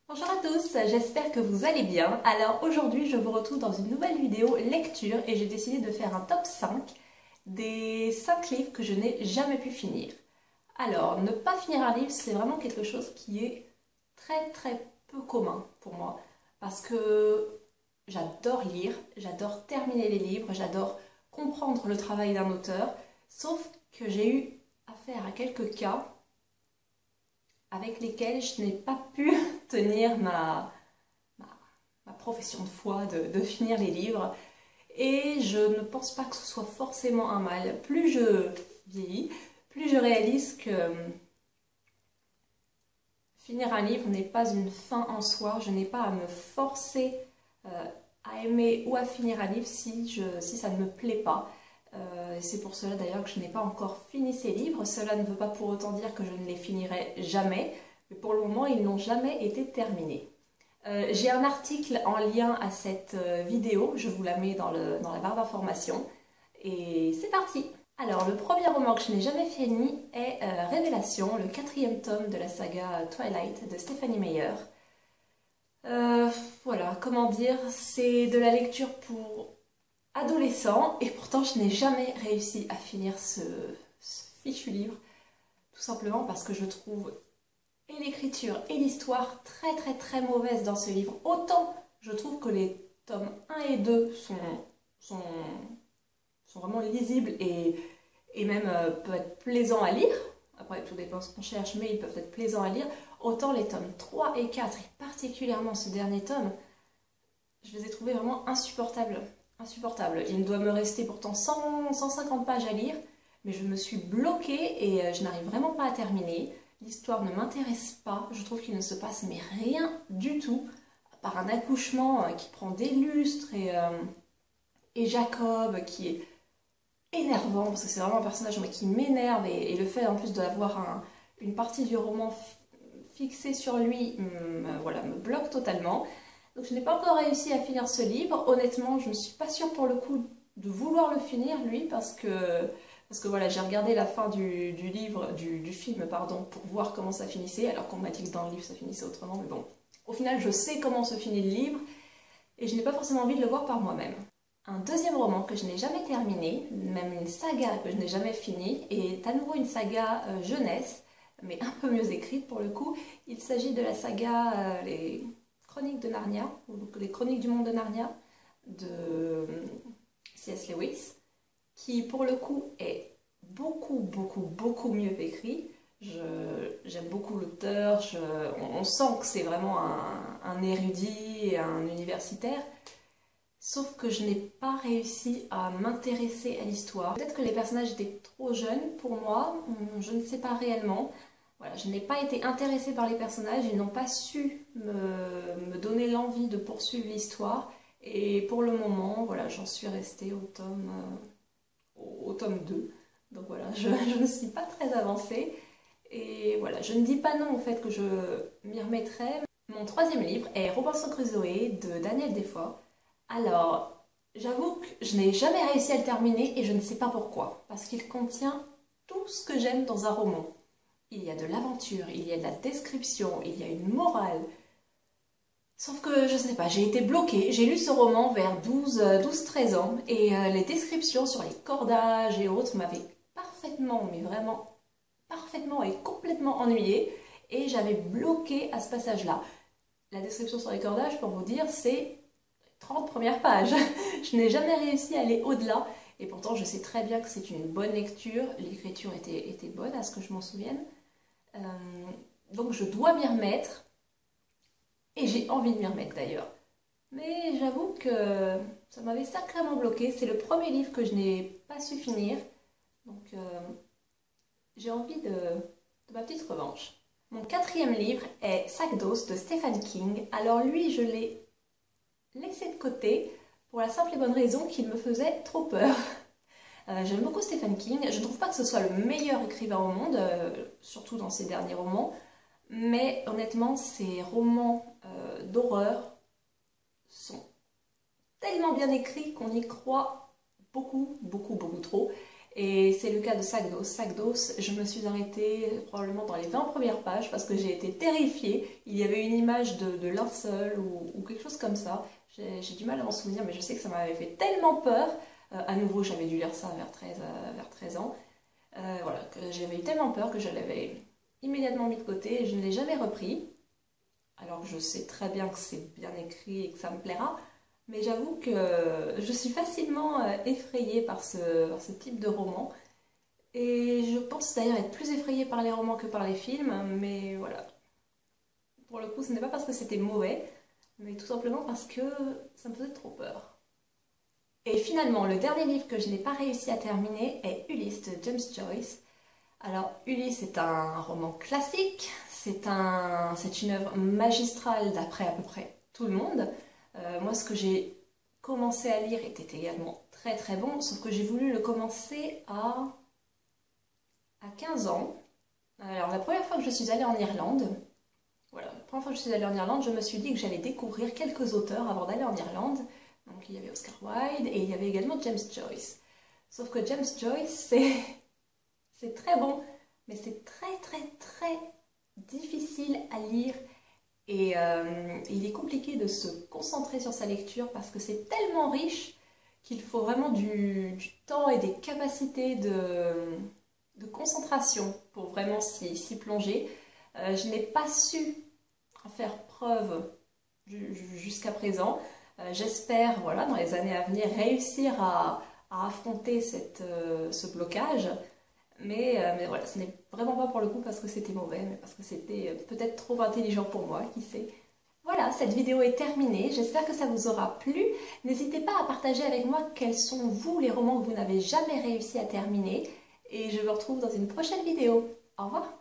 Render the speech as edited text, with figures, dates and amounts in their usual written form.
Bonjour à tous, j'espère que vous allez bien. Alors aujourd'hui je vous retrouve dans une nouvelle vidéo lecture et j'ai décidé de faire un top 5 des 5 livres que je n'ai jamais pu finir. Alors ne pas finir un livre c'est vraiment quelque chose qui est très peu commun pour moi parce que j'adore lire, j'adore terminer les livres, j'adore comprendre le travail d'un auteur, sauf que j'ai eu affaire à quelques cas avec lesquels je n'ai pas pu tenir ma profession de foi de finir les livres. Et je ne pense pas que ce soit forcément un mal. Plus je vieillis, plus je réalise que finir un livre n'est pas une fin en soi. Je n'ai pas à me forcer à aimer ou à finir un livre si ça ne me plaît pas. C'est pour cela d'ailleurs que je n'ai pas encore fini ces livres. Cela ne veut pas pour autant dire que je ne les finirai jamais, mais pour le moment ils n'ont jamais été terminés. J'ai un article en lien à cette vidéo, je vous la mets dans la barre d'informations. Et c'est parti! Alors le premier roman que je n'ai jamais fini est Révélation, le 4e tome de la saga Twilight de Stephanie Meyer. Voilà, comment dire, c'est de la lecture pour adolescents et pourtant je n'ai jamais réussi à finir ce fichu livre, tout simplement parce que je trouve et l'écriture et l'histoire très mauvaise dans ce livre. Autant je trouve que les tomes 1 et 2 sont vraiment lisibles et même peuvent être plaisants à lire. Après, tout dépend ce qu'on cherche, mais ils peuvent être plaisants à lire. Autant les tomes 3 et 4, et particulièrement ce dernier tome, je les ai trouvés vraiment insupportables. Insupportables. Il doit me rester pourtant 150 pages à lire, mais je me suis bloquée et je n'arrive vraiment pas à terminer. L'histoire ne m'intéresse pas, je trouve qu'il ne se passe mais rien du tout, à part un accouchement qui prend des lustres et Jacob qui est énervant, parce que c'est vraiment un personnage qui m'énerve et le fait en plus d'avoir une partie du roman fixée sur lui voilà, me bloque totalement. Donc je n'ai pas encore réussi à finir ce livre. Honnêtement, je ne suis pas sûre pour le coup de vouloir le finir, lui, parce que voilà, j'ai regardé la fin du film, pardon, pour voir comment ça finissait, alors qu'on m'a dit que dans le livre ça finissait autrement, mais bon. Au final, je sais comment se finit le livre, et je n'ai pas forcément envie de le voir par moi-même. Un deuxième roman que je n'ai jamais terminé, même une saga que je n'ai jamais finie, est à nouveau une saga jeunesse, mais un peu mieux écrite pour le coup. Il s'agit de la saga Les Chroniques de Narnia, ou donc les Chroniques du monde de Narnia, de C.S. Lewis, qui pour le coup est beaucoup mieux écrit. J'aime beaucoup l'auteur, on sent que c'est vraiment un érudit et un universitaire, sauf que je n'ai pas réussi à m'intéresser à l'histoire. Peut-être que les personnages étaient trop jeunes pour moi, je ne sais pas réellement. Voilà, je n'ai pas été intéressée par les personnages, ils n'ont pas su me donner l'envie de poursuivre l'histoire. Et pour le moment, voilà, j'en suis restée au tome 2. Donc voilà, je ne suis pas très avancée. Et voilà, je ne dis pas non au fait que je m'y remettrai. Mon troisième livre est Robinson Crusoe de Daniel Defoe. Alors, j'avoue que je n'ai jamais réussi à le terminer et je ne sais pas pourquoi. Parce qu'il contient tout ce que j'aime dans un roman. Il y a de l'aventure, il y a de la description, il y a une morale. Sauf que, je sais pas, j'ai été bloquée. J'ai lu ce roman vers 12-13 ans et les descriptions sur les cordages et autres m'avaient parfaitement, mais vraiment parfaitement et complètement ennuyée. Et j'avais bloqué à ce passage-là. La description sur les cordages, pour vous dire, c'est 30 premières pages. Je n'ai jamais réussi à aller au-delà. Et pourtant, je sais très bien que c'est une bonne lecture. L'écriture était bonne, à ce que je m'en souvienne. Donc je dois m'y remettre. Et j'ai envie de m'y remettre d'ailleurs. Mais j'avoue que ça m'avait sacrément bloqué. C'est le premier livre que je n'ai pas su finir. Donc j'ai envie de ma petite revanche. Mon quatrième livre est Sac d'os de Stephen King. Alors lui, je l'ai laissé de côté pour la simple et bonne raison qu'il me faisait trop peur. J'aime beaucoup Stephen King. Je ne trouve pas que ce soit le meilleur écrivain au monde, surtout dans ses derniers romans. Mais honnêtement, ces romans d'horreur sont tellement bien écrits qu'on y croit beaucoup trop. Et c'est le cas de Sac d'os. Sac d'os, je me suis arrêtée probablement dans les 20 premières pages parce que j'ai été terrifiée. Il y avait une image de linceul ou quelque chose comme ça. J'ai du mal à m'en souvenir, mais je sais que ça m'avait fait tellement peur. À nouveau, j'avais dû lire ça vers 13 ans. Voilà, que j'avais eu tellement peur que je l'avais immédiatement mis de côté et je ne l'ai jamais repris. Alors que je sais très bien que c'est bien écrit et que ça me plaira. Mais j'avoue que je suis facilement effrayée par ce type de roman. Et je pense d'ailleurs être plus effrayée par les romans que par les films. Mais voilà. Pour le coup, ce n'est pas parce que c'était mauvais, mais tout simplement parce que ça me faisait trop peur. Et finalement, le dernier livre que je n'ai pas réussi à terminer est Ulysse de James Joyce. Alors, Ulysse est un roman classique. C'est une œuvre magistrale d'après à peu près tout le monde. Moi, ce que j'ai commencé à lire était également très très bon, sauf que j'ai voulu le commencer à 15 ans. Alors, la première fois que je suis allée en Irlande, voilà, la première fois que je suis allée en Irlande, je me suis dit que j'allais découvrir quelques auteurs avant d'aller en Irlande. Donc, il y avait Oscar Wilde et il y avait également James Joyce. Sauf que James Joyce, c'est très bon, mais c'est très très très difficile à lire. Et il est compliqué de se concentrer sur sa lecture parce que c'est tellement riche qu'il faut vraiment du temps et des capacités de concentration pour vraiment s'y plonger. Je n'ai pas su en faire preuve jusqu'à présent. J'espère, voilà, dans les années à venir, réussir à affronter ce blocage. Mais voilà, ce n'est vraiment pas pour le coup parce que c'était mauvais, mais parce que c'était peut-être trop intelligent pour moi, qui sait. Voilà, cette vidéo est terminée, j'espère que ça vous aura plu. N'hésitez pas à partager avec moi quels sont, vous, les romans que vous n'avez jamais réussi à terminer. Et je vous retrouve dans une prochaine vidéo. Au revoir!